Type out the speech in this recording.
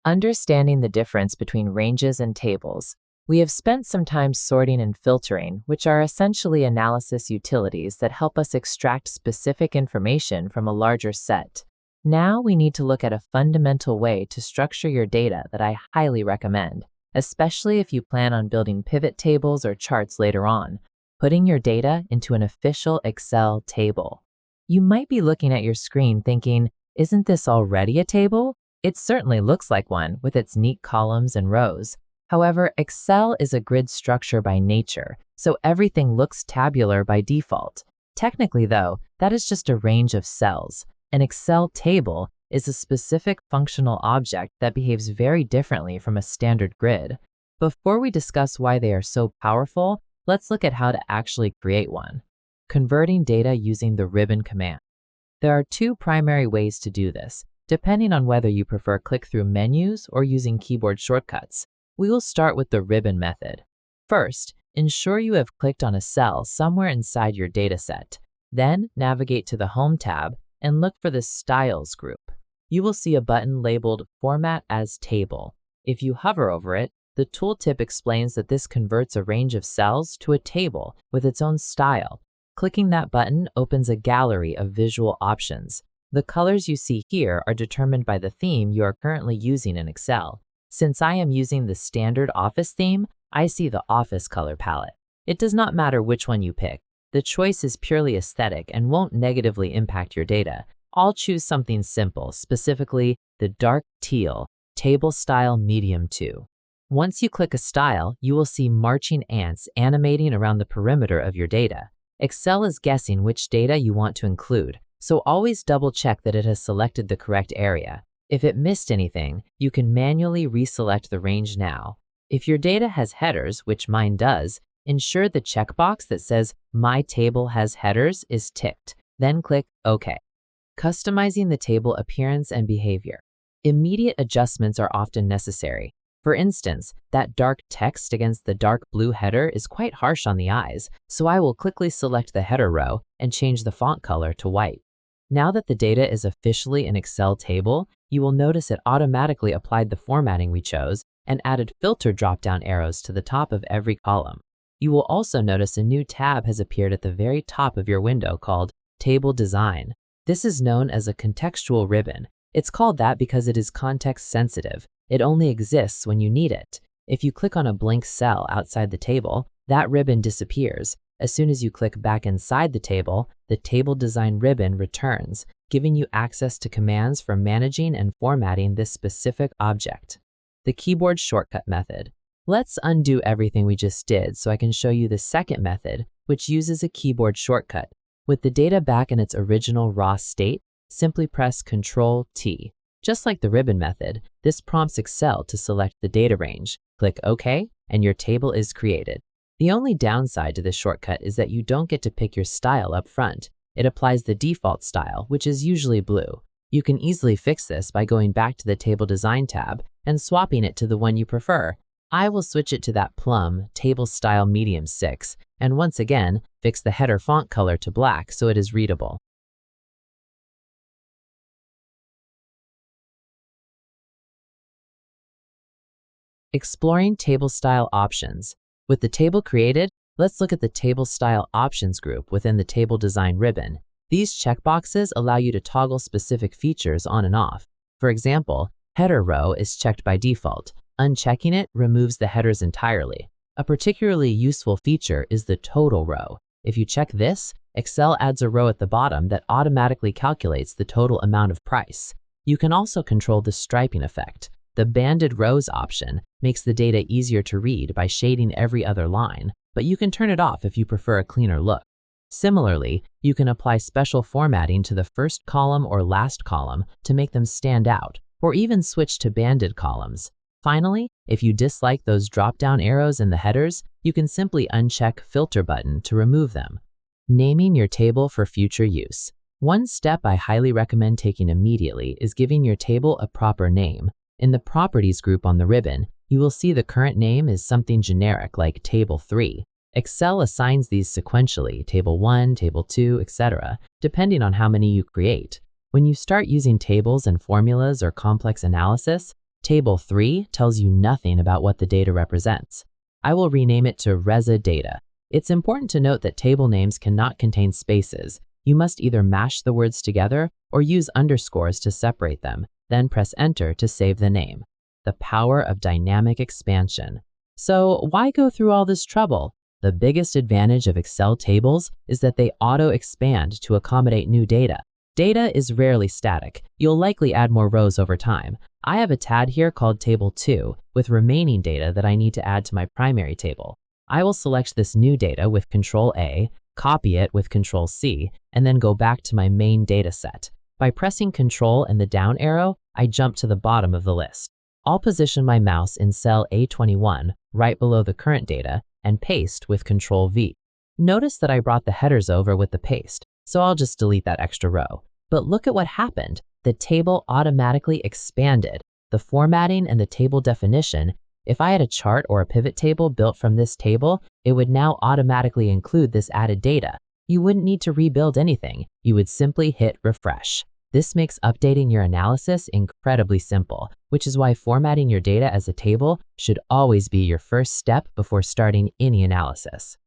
Understanding the difference between ranges and tables, we have spent some time sorting and filtering, which are essentially analysis utilities that help us extract specific information from a larger set. Now we need to look at a fundamental way to structure your data that I highly recommend, especially if you plan on building pivot tables or charts later on, putting your data into an official Excel table. You might be looking at your screen thinking, isn't this already a table? It certainly looks like one with its neat columns and rows. However, Excel is a grid structure by nature, so everything looks tabular by default. Technically, though, that is just a range of cells. An Excel table is a specific functional object that behaves very differently from a standard grid. Before we discuss why they are so powerful, let's look at how to actually create one. Converting data using the ribbon command. There are two primary ways to do this, depending on whether you prefer click-through menus or using keyboard shortcuts. We will start with the ribbon method. First, ensure you have clicked on a cell somewhere inside your dataset. Then, navigate to the Home tab and look for the Styles group. You will see a button labeled Format as Table. If you hover over it, the tooltip explains that this converts a range of cells to a table with its own style. Clicking that button opens a gallery of visual options. The colors you see here are determined by the theme you are currently using in Excel. Since I am using the standard Office theme, I see the Office color palette. It does not matter which one you pick. The choice is purely aesthetic and won't negatively impact your data. I'll choose something simple, specifically the dark teal, Table Style Medium 2. Once you click a style, you will see marching ants animating around the perimeter of your data. Excel is guessing which data you want to include, so always double-check that it has selected the correct area. If it missed anything, you can manually reselect the range now. If your data has headers, which mine does, ensure the checkbox that says My Table Has Headers is ticked. Then click OK. Customizing the table appearance and behavior. Immediate adjustments are often necessary. For instance, that dark text against the dark blue header is quite harsh on the eyes, so I will quickly select the header row and change the font color to white. Now that the data is officially an Excel table, you will notice it automatically applied the formatting we chose and added filter drop-down arrows to the top of every column. You will also notice a new tab has appeared at the very top of your window called Table Design. This is known as a contextual ribbon. It's called that because it is context sensitive. It only exists when you need it. If you click on a blank cell outside the table, that ribbon disappears. As soon as you click back inside the table design ribbon returns, giving you access to commands for managing and formatting this specific object. The keyboard shortcut method. Let's undo everything we just did so I can show you the second method, which uses a keyboard shortcut. With the data back in its original raw state, simply press Ctrl-T. Just like the ribbon method, this prompts Excel to select the data range. Click OK, and your table is created. The only downside to this shortcut is that you don't get to pick your style up front. It applies the default style, which is usually blue. You can easily fix this by going back to the Table Design tab and swapping it to the one you prefer. I will switch it to that plum Table Style Medium 6, and once again, fix the header font color to black so it is readable. Exploring table style options. With the table created, let's look at the Table Style Options group within the Table Design ribbon. These checkboxes allow you to toggle specific features on and off. For example, Header Row is checked by default. Unchecking it removes the headers entirely. A particularly useful feature is the Total Row. If you check this, Excel adds a row at the bottom that automatically calculates the total amount of price. You can also control the striping effect. The Banded Rows option makes the data easier to read by shading every other line, but you can turn it off if you prefer a cleaner look. Similarly, you can apply special formatting to the first column or last column to make them stand out, or even switch to banded columns. Finally, if you dislike those drop-down arrows in the headers, you can simply uncheck Filter button to remove them. Naming your table for future use. One step I highly recommend taking immediately is giving your table a proper name. In the Properties group on the ribbon, you will see the current name is something generic like Table 3. Excel assigns these sequentially, Table 1, Table 2, etc., depending on how many you create. When you start using tables and formulas or complex analysis, Table 3 tells you nothing about what the data represents. I will rename it to Reza data. It's important to note that table names cannot contain spaces. You must either mash the words together or use underscores to separate them, then press Enter to save the name. The power of dynamic expansion. So why go through all this trouble? The biggest advantage of Excel tables is that they auto-expand to accommodate new data. Data is rarely static. You'll likely add more rows over time. I have a tab here called Table 2 with remaining data that I need to add to my primary table. I will select this new data with Ctrl-A, copy it with Ctrl-C, and then go back to my main data set. By pressing Ctrl and the down arrow, I jump to the bottom of the list. I'll position my mouse in cell A21, right below the current data, and paste with Ctrl-V. Notice that I brought the headers over with the paste, so I'll just delete that extra row. But look at what happened. The table automatically expanded. The formatting and the table definition. If I had a chart or a pivot table built from this table, it would now automatically include this added data. You wouldn't need to rebuild anything. You would simply hit refresh. This makes updating your analysis incredibly simple, which is why formatting your data as a table should always be your first step before starting any analysis.